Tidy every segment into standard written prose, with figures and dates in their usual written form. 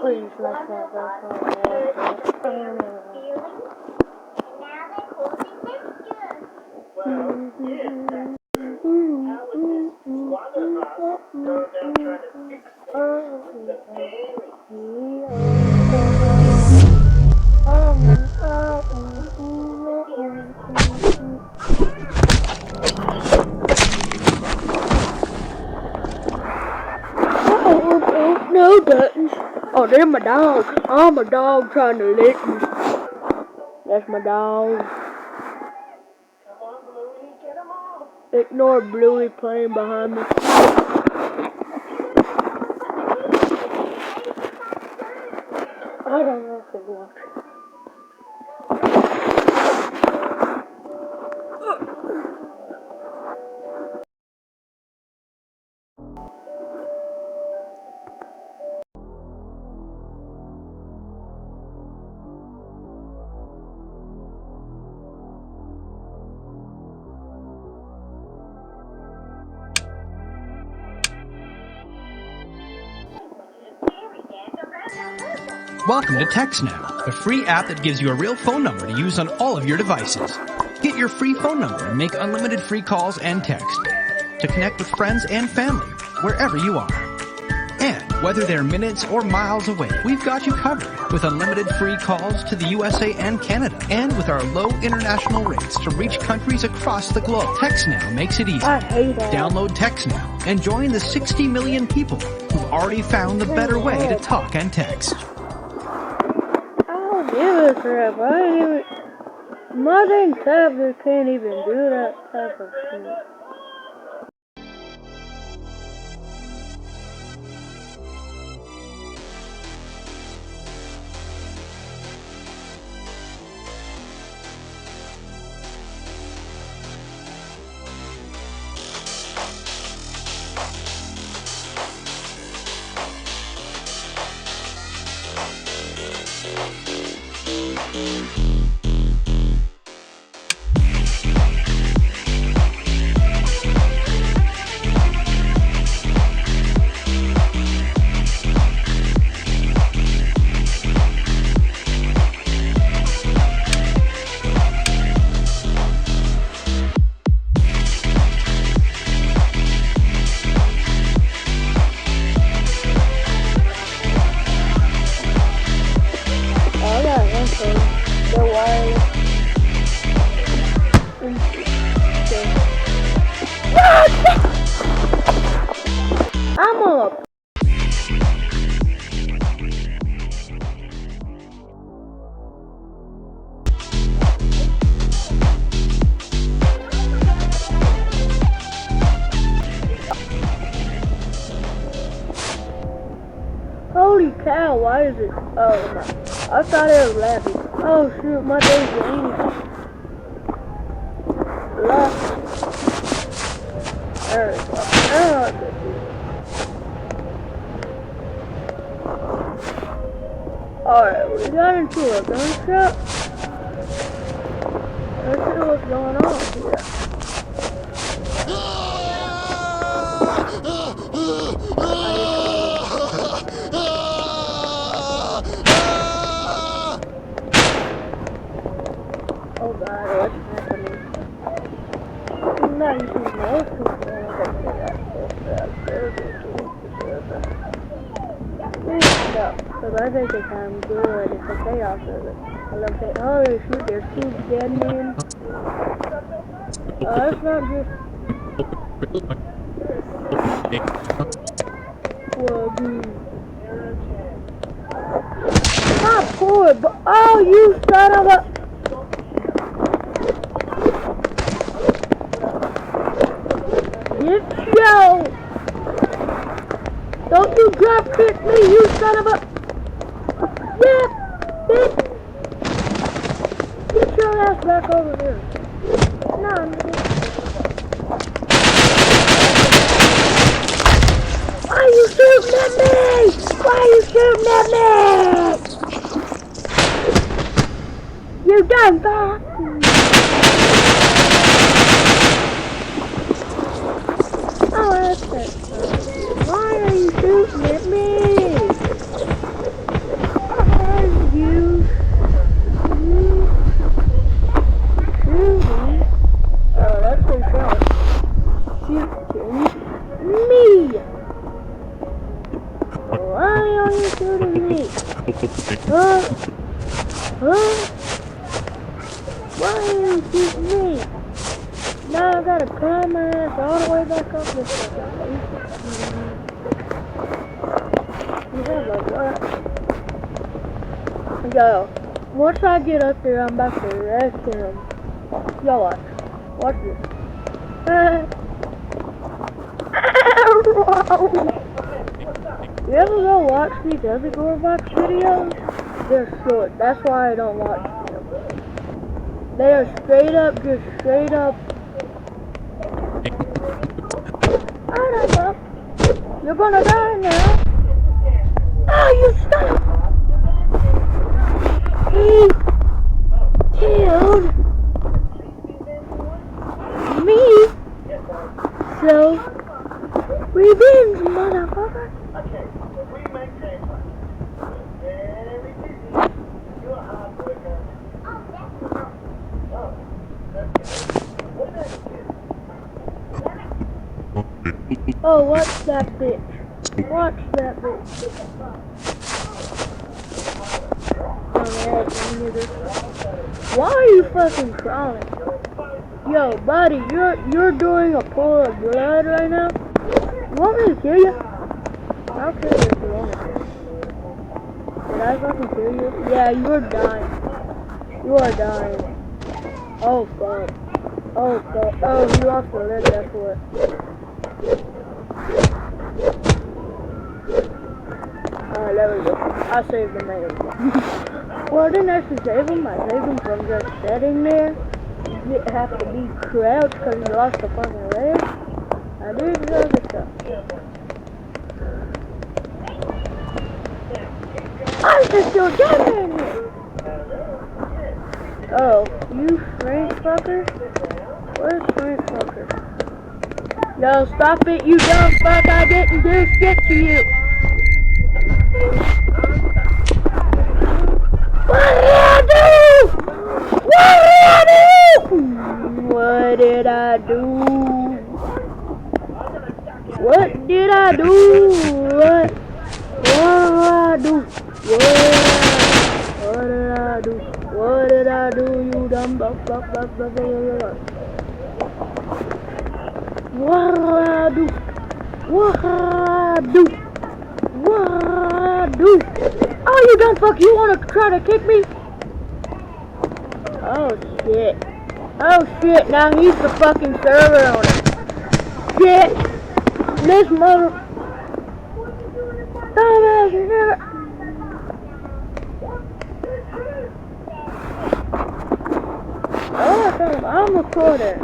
Please let that no buttons. Oh, there's my dog. I'm a dog trying to lick me. That's my dog. Come on, Bluey, get him off. Ignore Bluey playing behind me. I don't know if it works. Welcome to TextNow, the free app that gives you a real phone number to use on all of your devices. Get your free phone number and make unlimited free calls and text to connect with friends and family wherever you are. And whether they're minutes or miles away, we've got you covered with unlimited free calls to the USA and Canada, and with our low international rates to reach countries across the globe. TextNow makes it easy. I hate that. Download TextNow and join the 60 million people who've already found the better way to talk and text. I don't give a crap. I ain't even. My dang tablet can't even do that type of shit. I'm up. Holy cow, why is it? Oh my. I thought it was laughing. Oh shoot, my day's raining. There we go. Alright, we got into a gun shop. Let's see what's going on here. Oh god, what's happening? I'm not using those two things. Because I think it's I'm good. It's a chaos of it. I love it. Oh shoot, there's two dead men. That's not just. Well, dude. Not poor, but oh, you son of a. Get yo! Don't you drop kick me, you son of a... Yeah, bitch. Get your ass back over here. No, nigga. Why are you shooting at me? Why are you shooting at me? You done bastard. Oh, that's it. Why are you shooting at me? Why are you shooting? Oh, that's pretty cool. Shooting me. Why are you shooting me? Huh? Why are you shooting me? Now I gotta climb my ass all the way back up this fucking You have like what? Yo, once I get up there, I'm about to wreck him. Yo, watch. Watch this. You ever go watch these other gorebox videos? They're short. That's why I don't watch them. They are straight up. Alright, up. You're gonna die now. Oh, you son of... He killed me. So, revenge, motherfucker. Okay, we make things very busy. You're a hard worker. Oh, that's what is it? Oh, watch that bitch. Watch that bitch. Alright, nigga. Why are you fucking crawling? Yo, buddy, you're doing a pool of blood right now? You want me to kill you? I'll kill you if you want me to. Did I fucking kill you? Yeah, you're dying. You are dying. Oh, fuck. Oh, fuck. Oh, you lost a leg, that's what. Alright, there we go. I saved him, there we go. Well, I didn't actually save him. I saved him from just sitting there. You didn't have to be crouched because he lost a fucking leg. I did the other stuff. I'm just still down in here. Oh, you Frank fucker? Where's Frank fucker? Yo, stop it, you dumb fuck! I didn't do shit to you. What did I do? What did I do? What did I do? What did I do, you dumb fuck? What I do? Oh, you dumb fuck, you wanna try to kick me? Oh shit, now he's the fucking server owner. Shit, this mother... Dumbass nigga. Oh, I'm recording.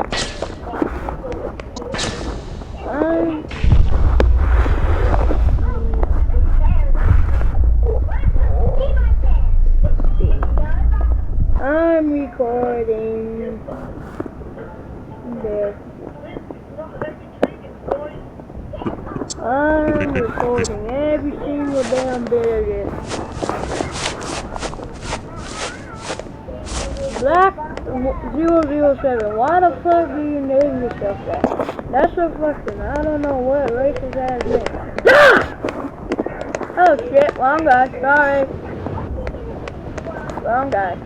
I'm recording this. I'm recording every single damn bit of this. Black 007, why the fuck do you name yourself that? That's a question. I don't know what racist ass name. Ah! Oh shit, wrong guy, sorry. Wrong guy.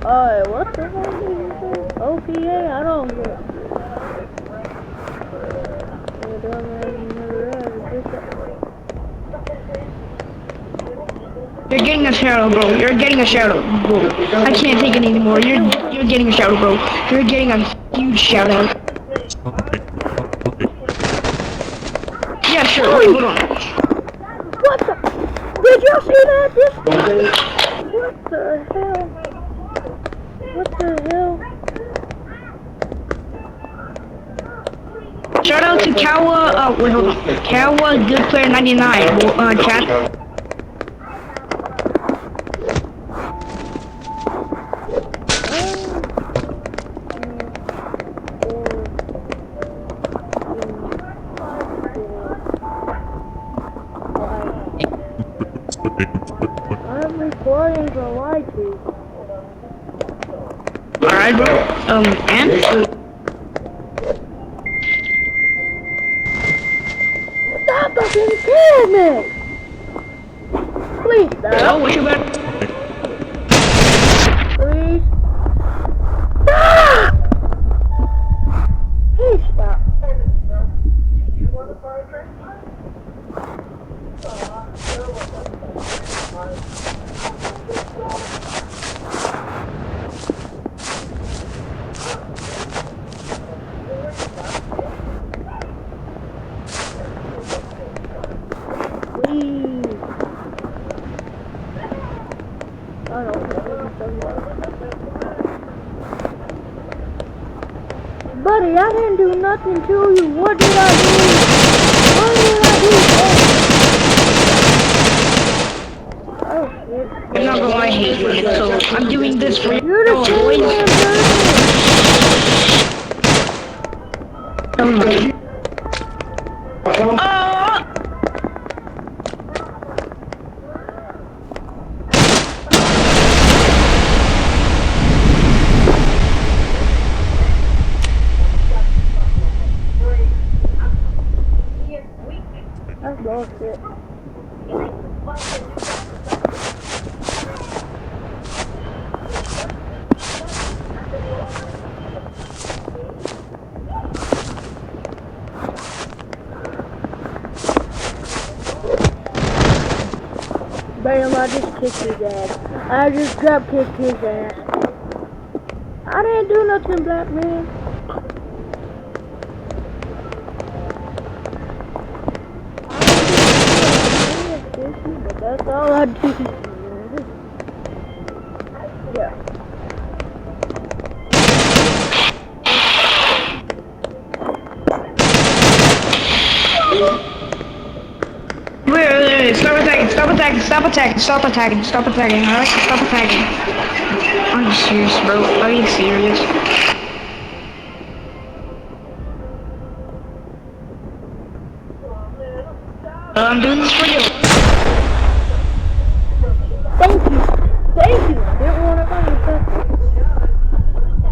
Alright, what the hell did you say? OPA? I don't get it. You're getting a shadow, bro. You're getting a shadow, bro. I can't take it anymore. You're getting a shadow, bro. You're getting a huge shout out. Yes, shirt. Wait, hold on. What the? Did y'all see that? This. What the hell? What the hell? Shout out to Kawa, wait, hold on. Kawa, Good Player 99, chat. I'm recording for YT. Alright, bro. And? Stop fucking killing me! Please stop. Oh, what you got? Please. Stop! Please stop. Please. I don't know. Buddy, I didn't do nothing to you. What did I do? What did I do? Oh, shit. I'm not gonna lie, I hate you, so I'm doing this for you. You're the same man, That's bullshit. Bam, I just kicked his ass. I just drop kicked his ass. I didn't do nothing, black man. But that's all I do. Yeah. Wait, stop attacking, stop attacking, stop attacking, stop attacking, stop attacking, alright? Stop attacking. Are you serious, bro? Are you serious? I'm doing this for you. Thank you. Thank you. I didn't want to fucking touch it.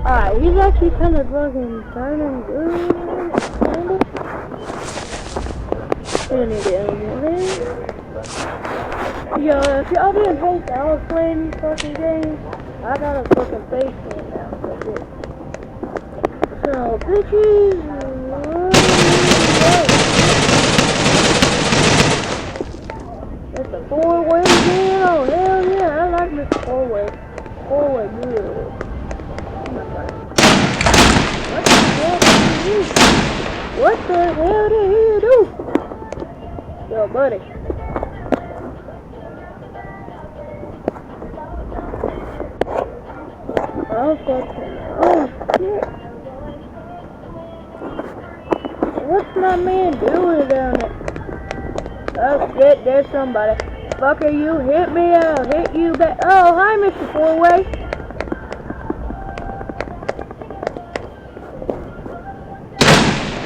Alright, he's actually kind of fucking turning good. Kinda. Any damn way. Yo, if y'all didn't hate that I was playing these fucking games, I got a fucking face cam now. That's it. So, bitches. It's a four-way again. Oh, hell yeah. I like this four-way. Four-way good. Oh my God. What the hell did he do? Yo, buddy. Oh, fucking. Oh, shit. What's my man doing down there? Oh, shit, there's somebody. Fucker, you hit me, I'll hit you back. Oh, hi, Mr. Four-Way.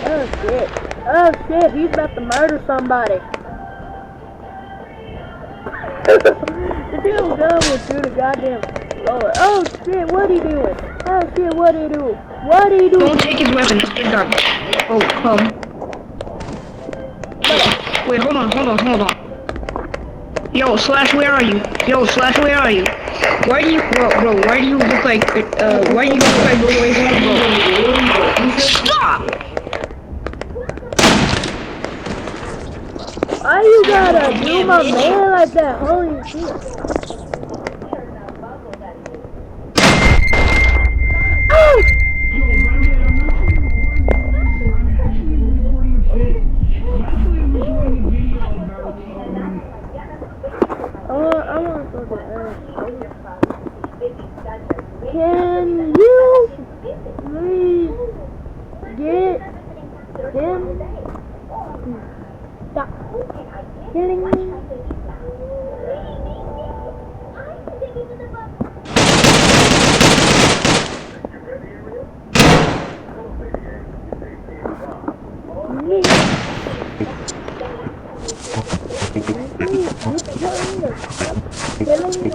Oh, shit. Oh, shit, he's about to murder somebody. The dude gun went through the goddamn floor. Oh, shit, what he doing? Oh, shit, what he doing? What he doing? Don't take his weapon, it's garbage. Oh, wait, hold on. Yo, Slash, where are you? Why do you, bro, why do you look like, why do you look like bro? Stop! Why you gotta do my man like that? Holy shit. Oh! killing me?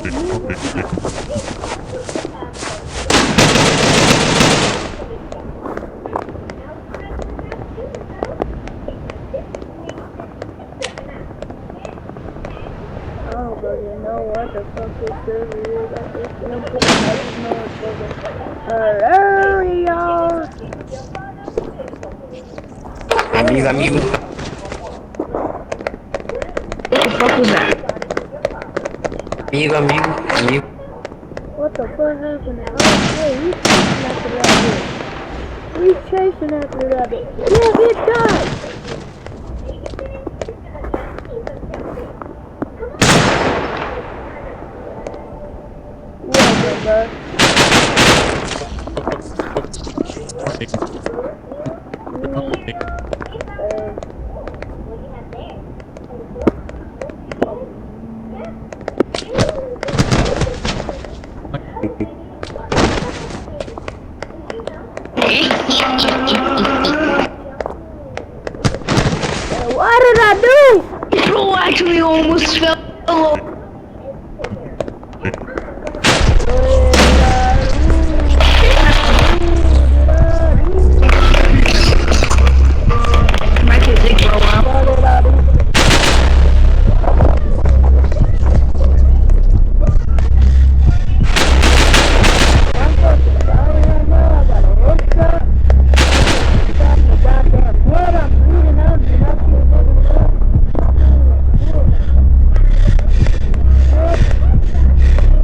Oh, but you know what the fuck this server is? I just simple. I just know it's fucking hilarious. Amigo. What the fuck was that? Amigo. What the fuck happened? Oh, hey, he's chasing after that bitch. Yeah, he died! Whatever. What did I do? Bro, actually almost fell over. Might get dick for a while. I'm fucking dying right now. I got a haircut. Got my goddamn head. I'm bleeding out. Do not feel fucking good.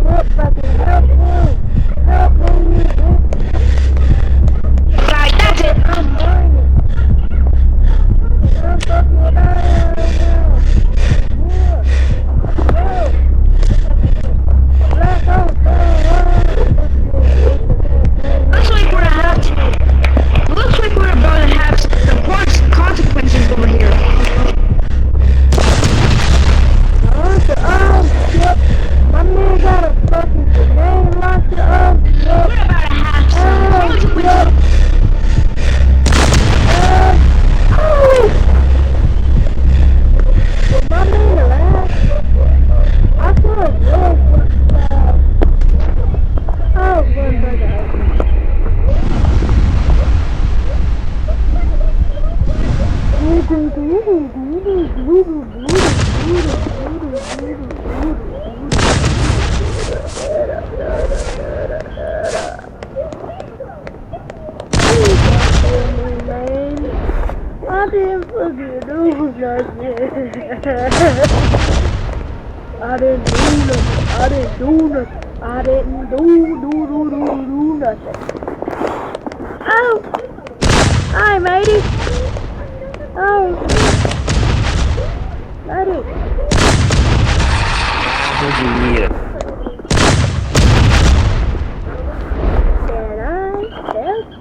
Help, fucking help me. Help me, you bitch. Guys, that's it. I'm burning. I'm fucking dying right now. Help. Black out. Looks like we're about to have some consequences over here. Shit. My man got a fucking grenade launcher. Shit. We're about to have some consequences. Was my man alive? I saw his leg fucking fly. Oh, one brother. I didn't fucking do nothing. I didn't do nothing. Oh! Hi, matey. Oh. Matey. Can I help?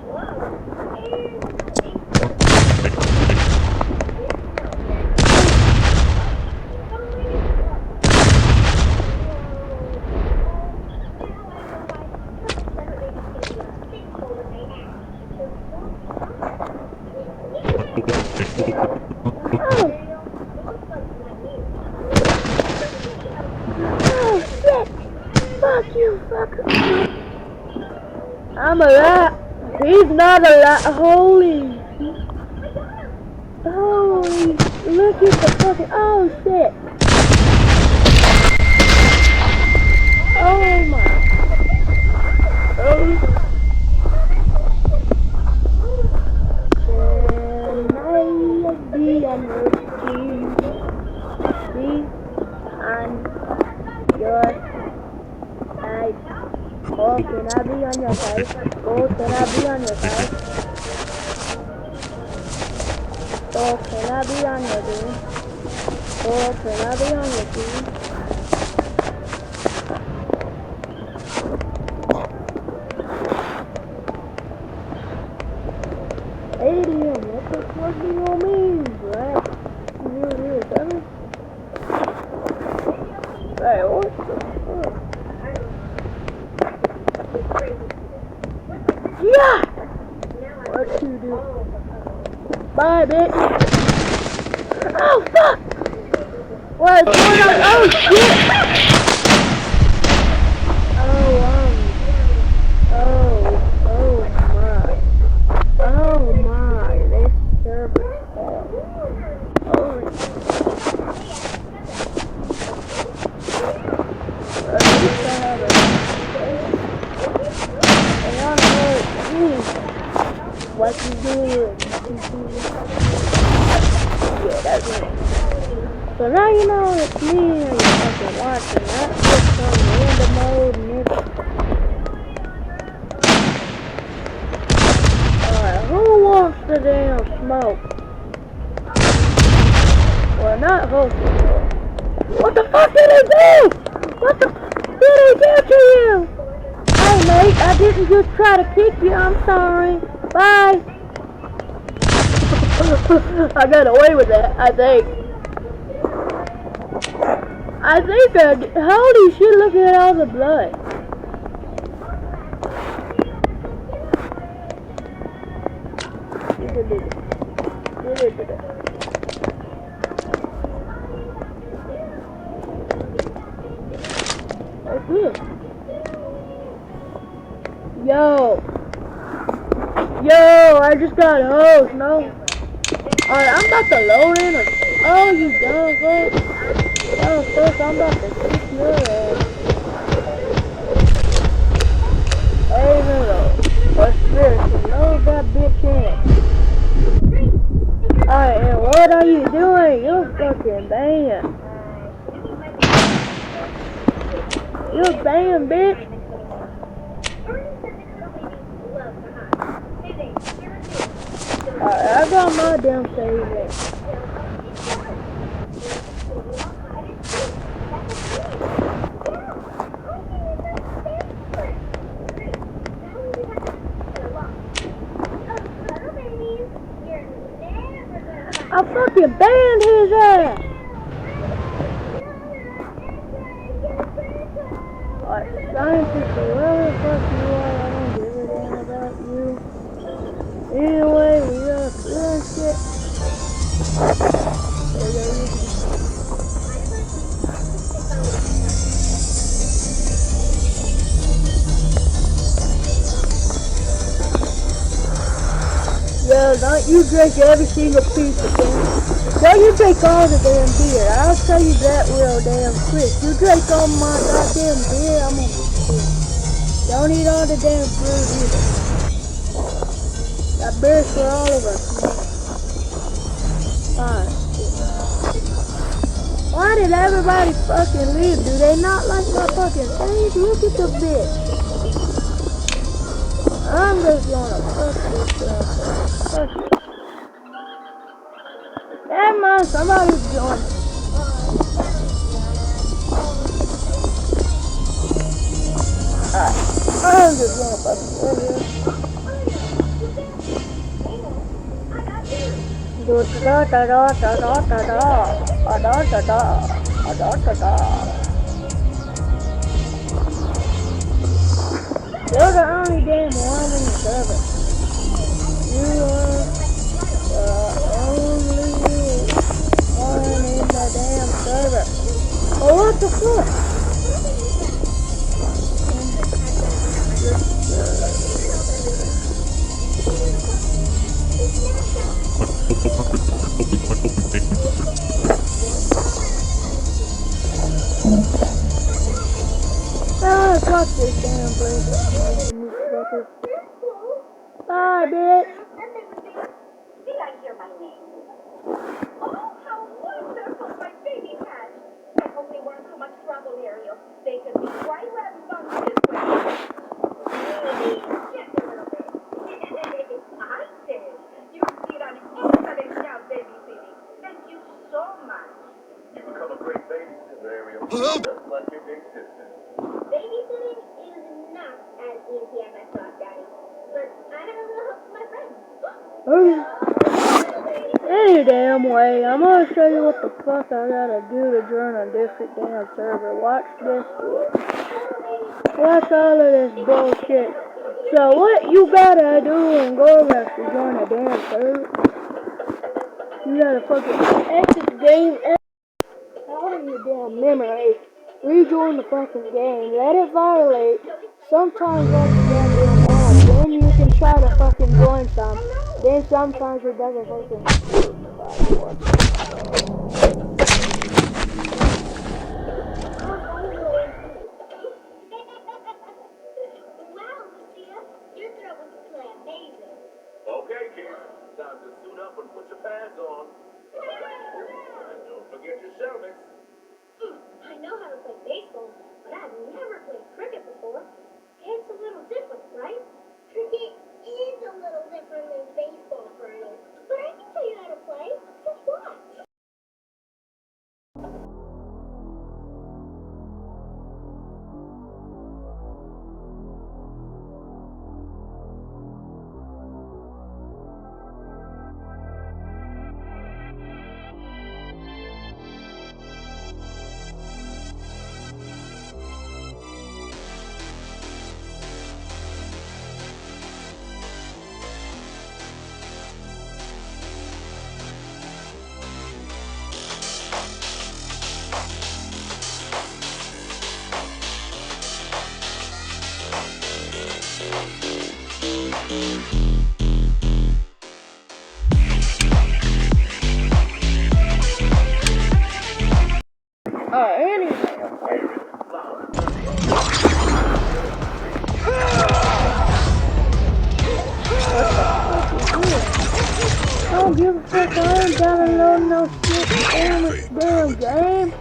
Oh shit! Fuck you, fucker! I'm alive. He's not alive. Holy! Look at the fucking. Oh shit! Oh my! Oh. Can I be on your team? Be on your side. Oh, can I be on your side? Oh, can I be on your side? Oh, can I be on your team? Oh, can I be on your team? Alien, what the fuck do you mean, Black? You here, dummy? Hey, what the fuck? Yeah! What you do? Bye, bitch! Oh, fuck! What's going on? Oh, shit! like you do. Yeah, that's me. So now you know it's me and you're fucking watching. Not just some random old nigga. Alright, who wants the damn smoke? Well, not hopefully. What the fuck did he do? What the fuck did he do to you? Hey mate, I didn't just try to kick you, I'm sorry. Bye. I got away with that, I think. Holy shit, look at all the blood. That's good. Yo, I just got hosed, no? Alright, I'm about to load in oh, you dumb fuck. Oh, fuck, I'm about to kick your ass. Hey, no. What's this? Load that bitch in. Alright, and what are you doing? You're fucking banned. You're banned, bitch. Alright, I got my damn savings. I fucking banned his ass. Alright, scientist, whoever the fuck you are, I don't give a damn about you. Anyway, we are doing shit. Yo, don't you drink every single piece of damn. Don't you drink all the damn beer. I'll tell you that real damn quick. You drink all my goddamn beer, I'm gonna be sick. Don't eat all the damn fruit either. That beer's for all of us, man. Fine. Why did everybody fucking leave? Do they not like my fucking face? Look at the bitch. I'm just gonna fuck this stuff. Fuck it. Never mind, somebody's joining. Alright, I'm just gonna fucking go here. Do da da da da da da da da da da da da da. You're the only damn one in the server. You are the only one in the damn server. Oh, what the fuck? Ah, fuck this damn place. Bye, bitch. Did I hear my name? Oh, how wonderful, my baby cat. I hope they weren't too much trouble, Ariel. They could be quite rambunctious this way. Really, just a little bit. I did. You did an excellent job babysitting. Thank you so much. You become a great babysitter, Ariel. Just like your big sister. Babysitting is not as easy as I thought, Daddy. But I have a little help from my friends. Any damn way, I'm gonna show you what the fuck I gotta do to join a different damn server. Watch this shit. Watch all of this bullshit. So what you gotta do in gorebox to join a damn server? You gotta fucking exit the game out of your damn memory. Rejoin the fucking game. Let it violate. Sometimes let the goddamn on. Then you can try to fucking join some. Then sometimes it doesn't fucking work. Wow, Lucia, your throat was play amazing. Oh, Okay, kids. Time to suit up and put your pads on. And don't forget your helmets. I know how to play baseball, but I've never played cricket before. It's a little different, right? Cricket is a little different than baseball, Brian. But I can tell you how to play. Just watch. Anyway. I don't give a fuck, I ain't downloading no shit damn game.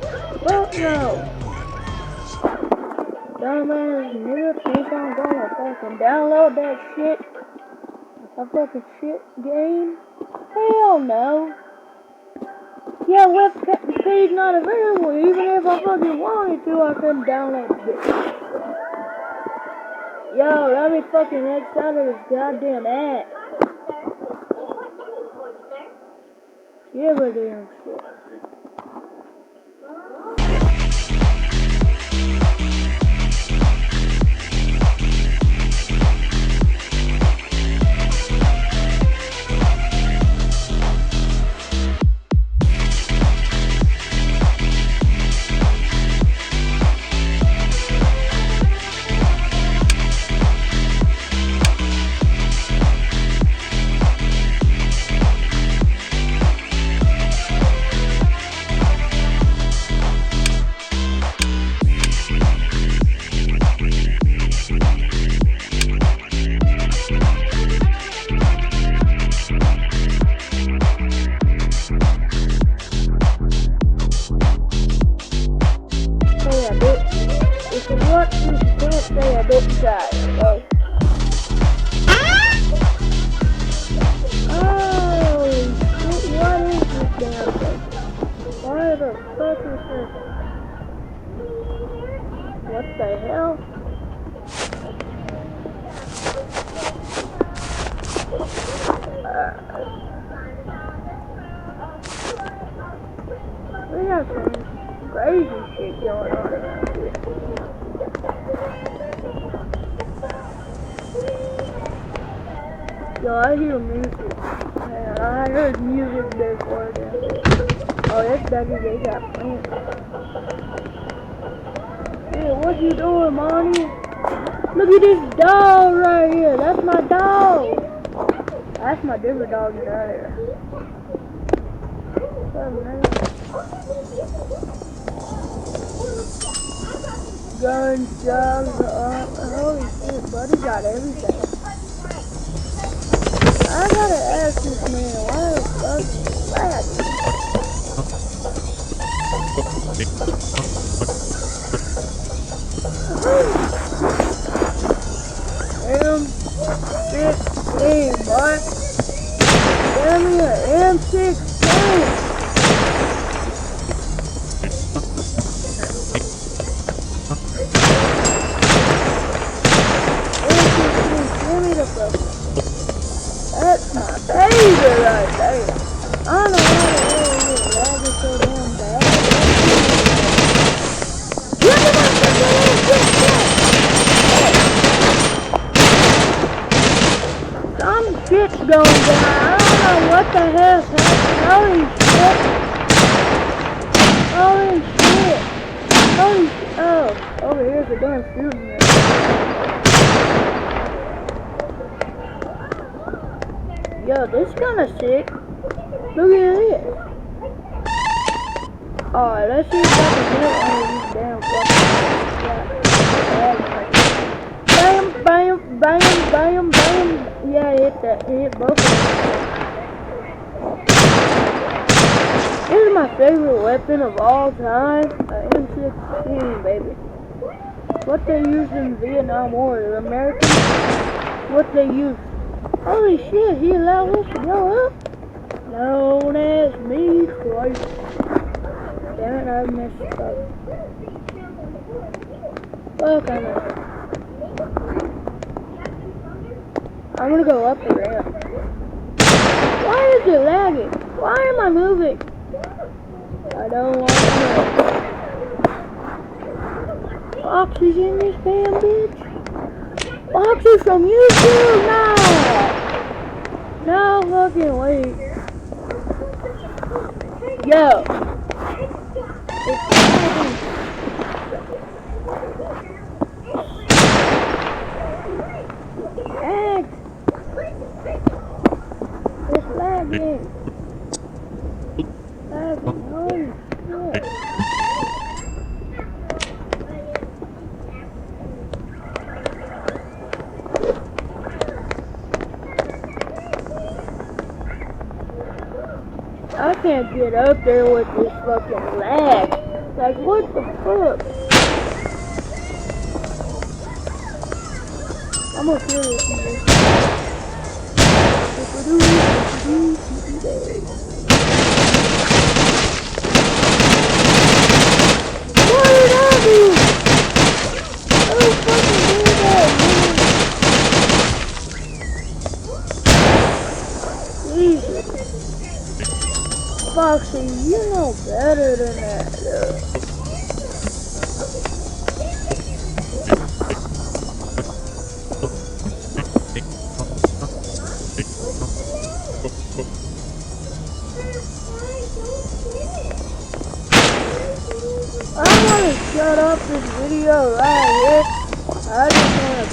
Fuck no. Dumbass nigga think I'm gonna fucking download that shit. A fucking shit game? Hell no. Yeah, webcam speed not available. Even if I fucking wanted to, I couldn't download this. Yo, let me fucking X out of this goddamn app. Give a damn shit. What the hell? We have some crazy shit going on around here. Yo, I hear music. Man, I heard music before this. Oh, that's better. They got plants. Hey, what you doing, Monty? Look at this dog right here. That's my dog. That's my different dog right here. What's up, man? Guns, drugs, holy shit, buddy got everything. I gotta ask this man, why the fuck is that? M16, boy. Give me an M16. Give me the fuck. That's my baby right there. I don't know why the hell you lagging so damn bad. Give me that fucking some shit's going down. I don't know what the hell's happening. Holy shit. Holy shit. Oh, over here's a damn shooting range. Yo, this is kinda sick. Look at this. Alright, let's see if I can get one of these damn fucking bam, bam, bam, bam, bam. Yeah, it hit that. It hit both of them. This is my favorite weapon of all time. M16, baby. What they used in Vietnam War, the Americans, what they used. Holy shit, he allowed us to go up? No, that's me twice. Damn it, I messed up. Fuck, I messed up. I'm gonna go up the ramp. Why is it lagging? Why am I moving? I don't want to. Foxy's in this damn bitch. Foxy from YouTube now. No fucking wait. Yo. It's lagging. Lag. It's lagging. Lagging. Holy shit. I can't get up there with this fucking lag. Like, what the fuck? I'm gonna kill this nigga. What did I do? Don't fucking do that, man. Jesus. Foxy, you know better than that, though. I'm gonna shut up this video right here. I just wanna